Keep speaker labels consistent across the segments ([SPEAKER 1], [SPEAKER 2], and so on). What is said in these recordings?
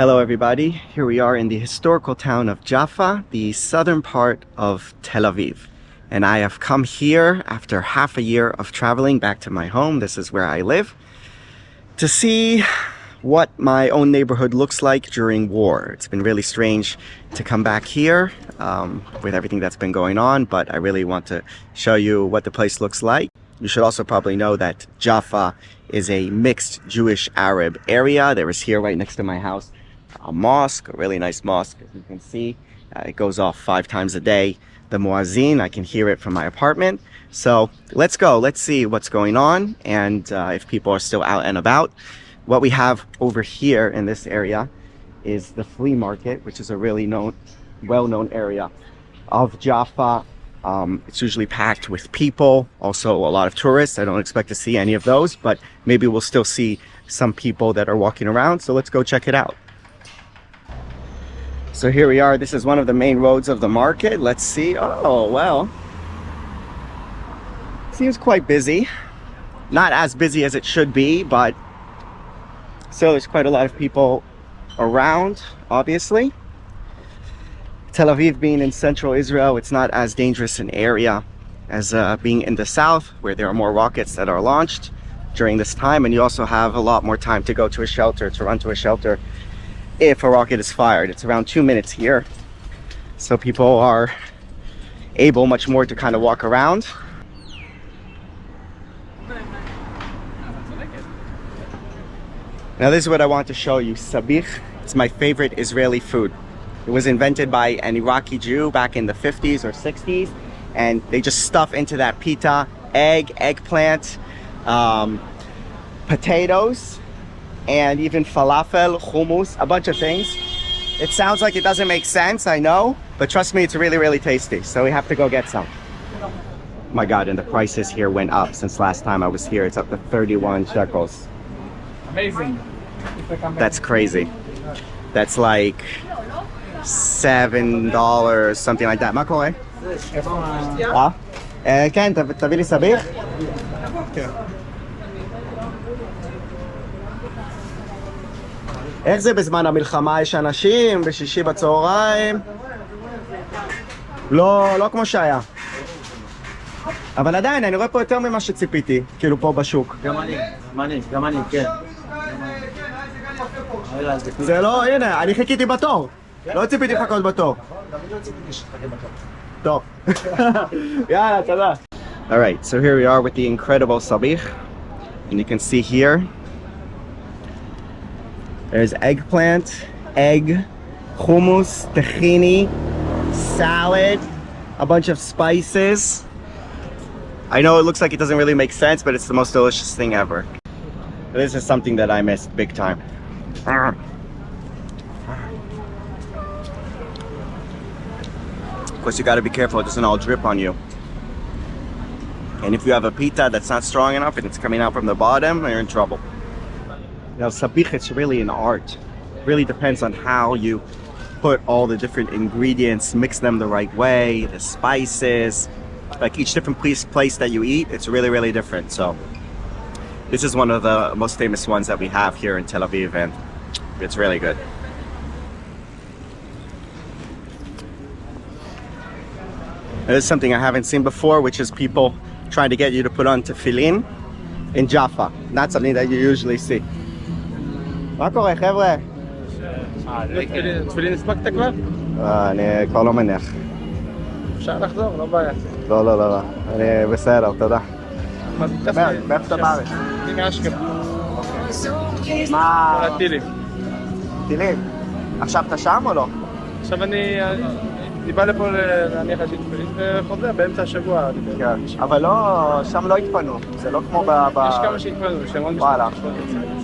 [SPEAKER 1] Hello everybody, here we are in the historical town of Jaffa, the southern part of Tel Aviv. And I have come here after half a year of traveling back to my home, this is where I live, to see what my own neighborhood looks like during war. It's been really strange to come back here with everything that's been going on, but I really want to show you what the place looks like. You should also probably know that Jaffa is a mixed Jewish-Arab area. There is here right next to my house a mosque, a really nice mosque, as you can see. It goes off 5 times a day. The muazzin, I can hear it from my apartment. So let's go, let's see what's going on and if people are still out and about. What we have over here in this area is the flea market, which is a really well-known area of Jaffa. It's usually packed with people, also a lot of tourists. I don't expect to see any of those, but maybe we'll still see some people that are walking around. So let's go check it out. So here we are. This is one of the main roads of the market. Let's see. Oh, well, seems quite busy. Not as busy as it should be, but still there's quite a lot of people around, obviously. Tel Aviv being in central Israel, it's not as dangerous an area as being in the south, where there are more rockets that are launched during this time, and you also have a lot more time to go to a shelter, to run to a shelter if a rocket is fired. It's around 2 minutes here, so people are able much more to kind of walk around. Now this is what I want to show you, sabich. It's my favorite Israeli food. It was invented by an Iraqi Jew back in the 50s or 60s, and they just stuff into that pita eggplant, potatoes, and even falafel, hummus, a bunch of things. It sounds like it doesn't make sense, I know, but trust me, it's really, really tasty. So we have to go get some. Oh my God, and the prices here went up since last time I was here. It's up to 31 shekels.
[SPEAKER 2] Amazing.
[SPEAKER 1] That's crazy. That's like $7, something like that. מה קורה? כן, תביא לי סביח? כן. איך זה בזמן המלחמה? יש אנשים בשישי בצהריים? לא כמו שהיה. אבל עדיין, אני רואה פה יותר ממה שציפיתי, כאילו פה בשוק.
[SPEAKER 2] גם אני, כן.
[SPEAKER 1] זה לא, הנה, אני חיכיתי בתור. לא ציפיתי לחכות בתור. טוב. יאללה, תודה. Alright, so here we are with the incredible sabich. And you can see here, there's eggplant, egg, hummus, tahini, salad, a bunch of spices. I know it looks like it doesn't really make sense, but it's the most delicious thing ever. This is something that I missed big time. Of course, you got to be careful it doesn't all drip on you. And if you have a pita that's not strong enough and it's coming out from the bottom, you're in trouble. Now, sabich, it's really an art. It really depends on how you put all the different ingredients, mix them the right way, the spices. Like each different place that you eat, it's really, really different. So this is one of the most famous ones that we have here in Tel Aviv, and it's really good. There's something I haven't seen before, which is people trying to get you to put on tefillin in Jaffa. Not something that you usually see. מה קורה, חבר'ה?
[SPEAKER 2] תפילין הספקת כבר?
[SPEAKER 1] אני כבר לא מניח.
[SPEAKER 2] אפשר לחזור, לא בעיה.
[SPEAKER 1] לא. אני בסדר, תודה. מאיפה אתה בארץ?
[SPEAKER 2] אני מאשקלון.
[SPEAKER 1] מה?
[SPEAKER 2] טילים.
[SPEAKER 1] טילים? עכשיו אתה שם או לא?
[SPEAKER 2] עכשיו אני בא לפה להניח על תפילין וחוזר באמצע השבוע.
[SPEAKER 1] אבל לא, שם לא התפנו, זה לא כמו
[SPEAKER 2] יש כמה שהתפנו, שהם עוד משפחות.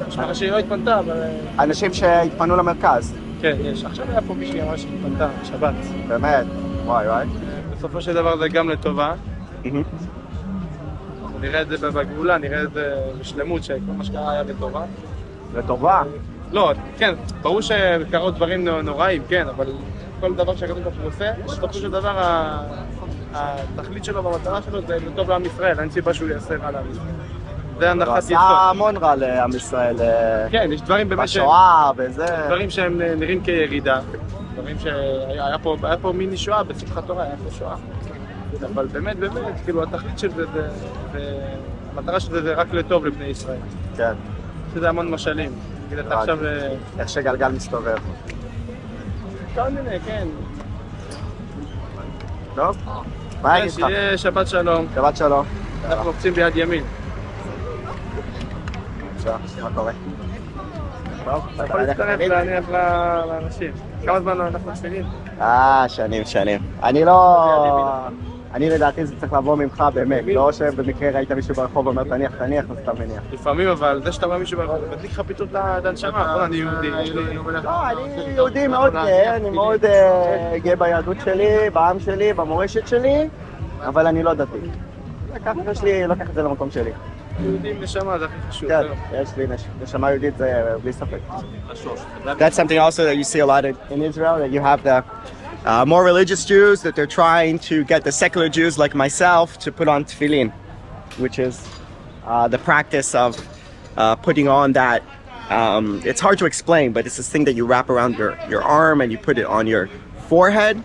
[SPEAKER 2] יש כמה שהיא לא התפנתה, אבל...
[SPEAKER 1] אנשים שהתפנו למרכז?
[SPEAKER 2] כן, יש. עכשיו היה פה מישהי ממש שהתפנתה, שבת.
[SPEAKER 1] באמת? וואי.
[SPEAKER 2] בסופו של דבר זה גם לטובה. נראה את זה בגאולה, נראה את זה בשלמות, שכל מה שקרה היה לטובה.
[SPEAKER 1] לטובה?
[SPEAKER 2] לא, כן, ברור שקרו דברים נוראים, כן, אבל כל דבר שהקדוש ברוך הוא עושה, בסופו של דבר התכלית שלו והמטרה שלו זה לטוב לעם ישראל, אין סיבה שהוא יעשה רע לעם ישראל. זה
[SPEAKER 1] הוא
[SPEAKER 2] הנחת
[SPEAKER 1] עשה
[SPEAKER 2] יסוד.
[SPEAKER 1] המון רע לעם ישראל.
[SPEAKER 2] כן, יש דברים באמת
[SPEAKER 1] בשואה, וזה.
[SPEAKER 2] דברים שהם נראים כירידה. דברים שהיה פה מיני שואה, בשמחת תורה היה פה שואה. אבל באמת, כאילו התכלית של זה, המטרה של זה רק לטוב לבני ישראל.
[SPEAKER 1] כן.
[SPEAKER 2] שזה המון משלים. נגיד אתה עכשיו...
[SPEAKER 1] איך שגלגל מסתובב.
[SPEAKER 2] כל מיני, כן.
[SPEAKER 1] טוב? מה יגיד לך?
[SPEAKER 2] שיהיה שבת שלום.
[SPEAKER 1] שבת שלום.
[SPEAKER 2] אנחנו לוחצים ביד ימין.
[SPEAKER 1] עכשיו, מה קורה? טוב,
[SPEAKER 2] אתה יכול להצטרף להניח לאנשים. כמה זמן אנחנו תפילין?
[SPEAKER 1] שנים. אני לדעתי זה צריך לבוא ממך באמת, לא שבמקרה ראית מישהו ברחוב ואומר תניח, אז אתה מניח.
[SPEAKER 2] לפעמים אבל זה שאתה רואה מישהו ברחוב, מדליק לך פתאום לנשמה, אני יהודי.
[SPEAKER 1] לא, אני יהודי מאוד גאה, אני מאוד גאה ביהדות שלי, בעם שלי, במורשת שלי, אבל אני לא דתי. לוקח את זה למקום שלי.
[SPEAKER 2] יהודי עם נשמה זה הכי חשוב.
[SPEAKER 1] כן, יש לי נשמה יהודית, זה בלי ספק. That's something also that you see a lot in Israel, that you have the more religious Jews, that they're trying to get the secular Jews like myself to put on tefillin, which is the practice of putting on that. It's hard to explain, but it's this thing that you wrap around your arm and you put it on your forehead.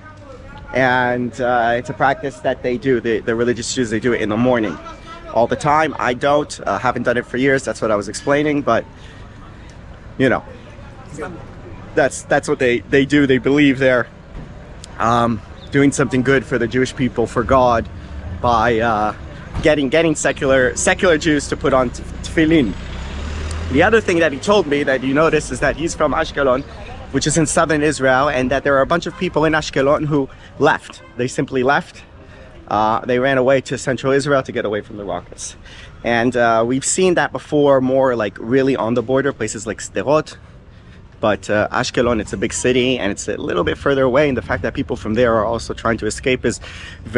[SPEAKER 1] And it's a practice that they do, the religious Jews, they do it in the morning all the time. I haven't done it for years, that's what I was explaining, but you know, that's what they do. They believe they're doing something good for the Jewish people, for God, by getting secular Jews to put on tefillin. The other thing that he told me that you notice is that he's from Ashkelon, which is in southern Israel, and that there are a bunch of people in Ashkelon who left. They simply left. They ran away to central Israel to get away from the rockets. And we've seen that before, more like really on the border, places like Sderot. But Ashkelon, it's a big city and it's a little bit further away, and the fact that people from there are also trying to escape is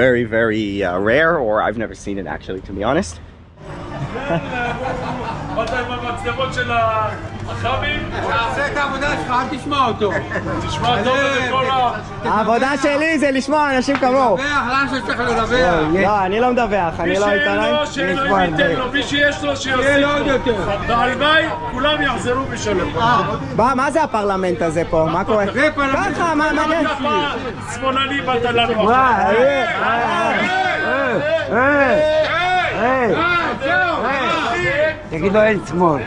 [SPEAKER 1] very, very rare, or I've never seen it actually, to be honest.
[SPEAKER 3] באת עם המצלמות של החאבים?
[SPEAKER 4] תעשה את העבודה שלך, אל תשמע אותו.
[SPEAKER 3] תשמע טוב את כל
[SPEAKER 1] העבודה שלי זה לשמוע אנשים כמוהו.
[SPEAKER 4] דווח, לאן שצריך לדווח.
[SPEAKER 1] לא, אני לא מדווח, אני לא עיתונאי.
[SPEAKER 3] מי שאלוהים ייתן לו, מי שיש לו שיוסיף לו. והלוואי, כולם יחזרו בשלום.
[SPEAKER 1] מה זה הפרלמנט הזה פה? מה קורה?
[SPEAKER 4] זה פרלמנט.
[SPEAKER 1] ככה, מה זה?
[SPEAKER 3] שמאלני באת לנו.
[SPEAKER 4] תגיד לו אין שמאל.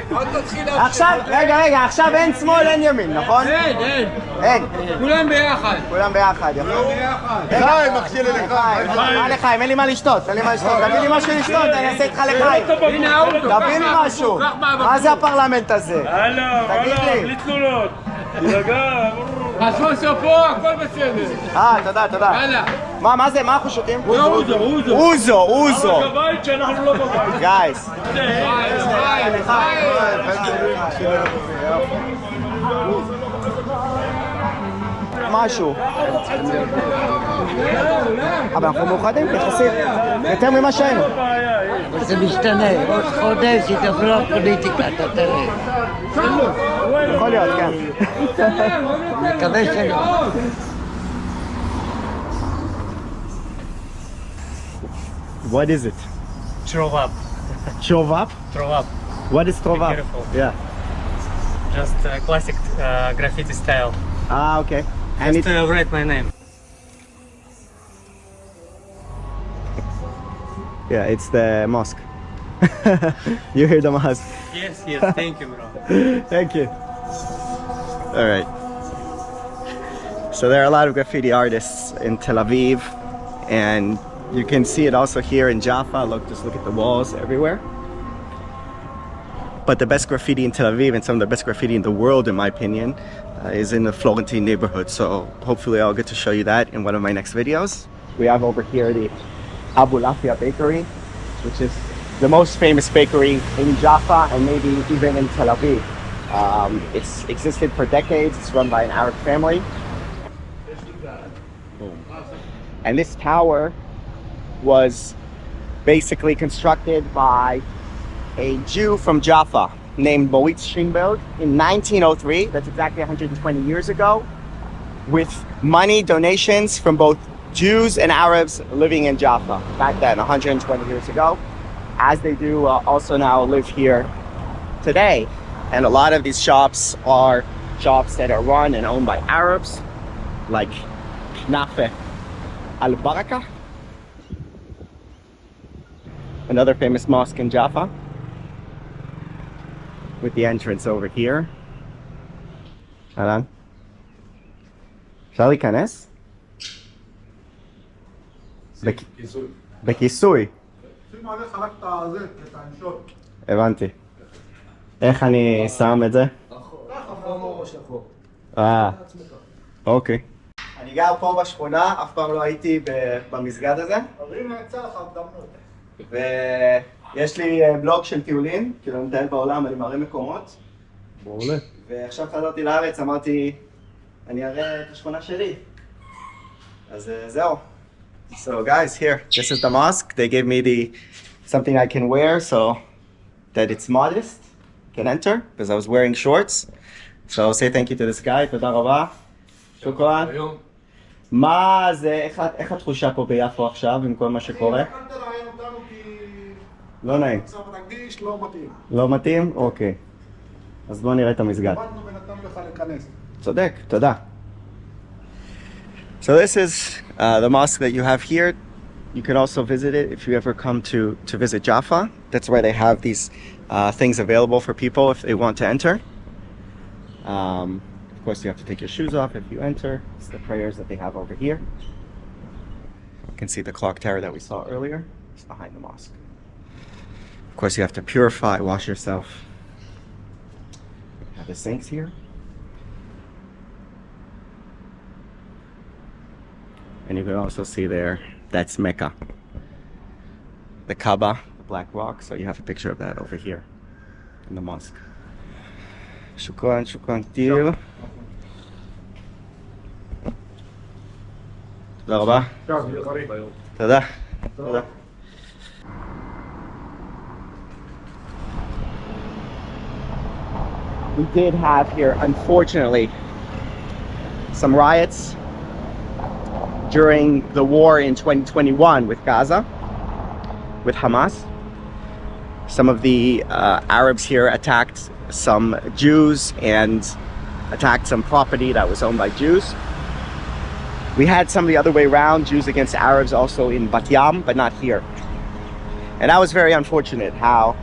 [SPEAKER 1] עכשיו, רגע, עכשיו אין שמאל, אין ימין, נכון? אין.
[SPEAKER 4] כולם ביחד.
[SPEAKER 1] כולם ביחד, יפה.
[SPEAKER 4] לחיים, מכשיל לחיים.
[SPEAKER 1] מה לחיים? אין לי מה לשתות, תביא לי משהו לשתות, אני אעשה איתך לחיים.
[SPEAKER 4] הנה האוטו.
[SPEAKER 1] תביא לי משהו. מה זה הפרלמנט הזה? תגיד לי.
[SPEAKER 3] בלי תלונות. תירגע.
[SPEAKER 4] הסוס פה, הכל בסדר.
[SPEAKER 1] תודה.
[SPEAKER 4] יאללה.
[SPEAKER 1] מה זה? מה אנחנו שותים?
[SPEAKER 3] אוזו.
[SPEAKER 1] אוזו.
[SPEAKER 3] בבית שאנחנו לא בבית.
[SPEAKER 1] גייס. משהו. אבל אנחנו מאוחדים יחסית יותר ממה שהיינו.
[SPEAKER 5] זה משתנה, עוד חודש ידברו על פוליטיקה, אתה תראה.
[SPEAKER 1] יכול להיות, כן.
[SPEAKER 5] מקווה שלא.
[SPEAKER 1] What is it?
[SPEAKER 6] Trovap.
[SPEAKER 1] Chovap?
[SPEAKER 6] Trovap.
[SPEAKER 1] What is Trovap?
[SPEAKER 6] Beautiful.
[SPEAKER 1] Yeah.
[SPEAKER 6] Just classic graffiti style.
[SPEAKER 1] Okay. And
[SPEAKER 6] Just write my name.
[SPEAKER 1] yeah, it's the mosque. You hear the mosque.
[SPEAKER 6] Yes, thank you, bro.
[SPEAKER 1] Thank you. All right. So there are a lot of graffiti artists in Tel Aviv, and you can see it also here in Jaffa. Just look at the walls everywhere. But the best graffiti in Tel Aviv, and some of the best graffiti in the world, in my opinion, is in the Florentine neighborhood. So hopefully I'll get to show you that in one of my next videos. We have over here the Abu Lafia bakery, which is the most famous bakery in Jaffa and maybe even in Tel Aviv. It's existed for decades. It's run by an Arab family. And this tower was basically constructed by a Jew from Jaffa named Moitz Shinbeld in 1903. That's exactly 120 years ago, with money donations from both Jews and Arabs living in Jaffa back then, 120 years ago. as they do also now live here today. And a lot of these shops are shops that are run and owned by Arabs, like Nafe Al-Baraka, another famous mosque in Jaffa, with the entrance over here. אהלן. אפשר להיכנס? בכיסוי. הבנתי. איך אני שם את זה? אוקיי. אני גר פה בשכונה, אף פעם לא הייתי במסגד הזה. ויש לי בלוג של טיולים, כאילו אני מטייל בעולם, אני מראה מקומות. מעולה. ועכשיו חזרתי לארץ, אמרתי, אני אראה את השכונה שלי. אז זהו. So guys, here, this is the mosque. They gave me something I can wear so that it's modest, can enter, because I was wearing shorts. So I'll say thank you to this guy, תודה רבה. שוקרן. מה זה, איך התחושה פה ביפו עכשיו עם כל מה שקורה? לא נעים. לא מתאים. לא מתאים? אוקיי. אז בואו נראה את המסגד. צודק, תודה. So this is the mosque that you have here. You can also visit it if you ever come to visit Jaffa. That's where they have these things available for people if they want to enter. Of course, you have to take your shoes off if you enter. It's the prayers that they have over here. You can see the clock tower that we saw earlier. It's behind the mosque. Of course, you have to purify, wash yourself. You have the sinks here. And you can also see there, that's Mecca. The Kaaba, the black rock. So you have a picture of that over here in the mosque. Shukran, shukran ktir. תודה רבה. תודה. תודה. We did have here, unfortunately, some riots during the war in 2021 with Gaza, with Hamas. Some of the Arabs here attacked some Jews and attacked some property that was owned by Jews. We had some of the other way around, Jews against Arabs also in Bat Yam, but not here. And that was very unfortunate how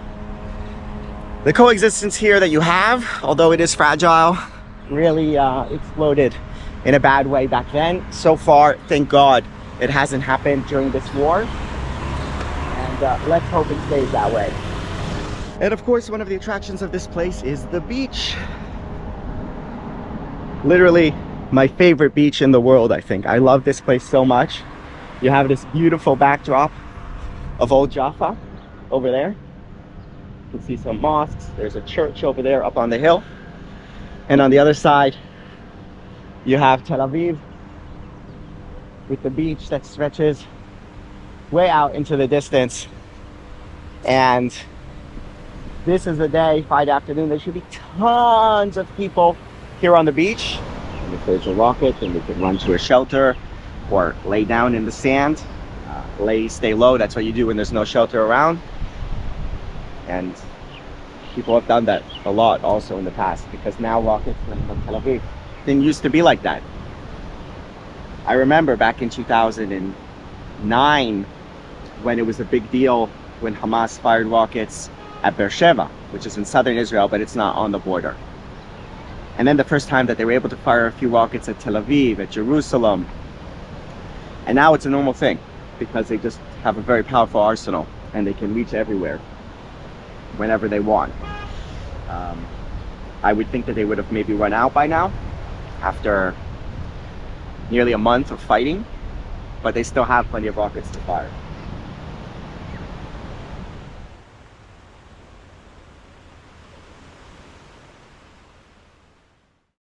[SPEAKER 1] the coexistence here that you have, although it is fragile, really exploded in a bad way back then. So far, thank God, it hasn't happened during this war. And let's hope it stays that way. And of course, one of the attractions of this place is the beach. Literally my favorite beach in the world, I think. I love this place so much. You have this beautiful backdrop of old Jaffa over there. You can see some mosques. There's a church over there up on the hill. And on the other side, you have Tel Aviv with the beach that stretches way out into the distance. And this is the day, Friday afternoon, there should be tons of people here on the beach. And if there's a rocket, then we can run to a shelter or lay down in the sand. Stay low, that's what you do when there's no shelter around. And people have done that a lot also in the past, because now rockets from Tel Aviv didn't used to be like that. I remember back in 2009 when it was a big deal when Hamas fired rockets at Beersheba, which is in southern Israel, but it's not on the border. And then the first time that they were able to fire a few rockets at Tel Aviv, at Jerusalem. And now it's a normal thing because they just have a very powerful arsenal and they can reach everywhere whenever they want. I would think that they would have maybe run out by now after nearly a month of fighting, but they still have plenty of rockets to fire.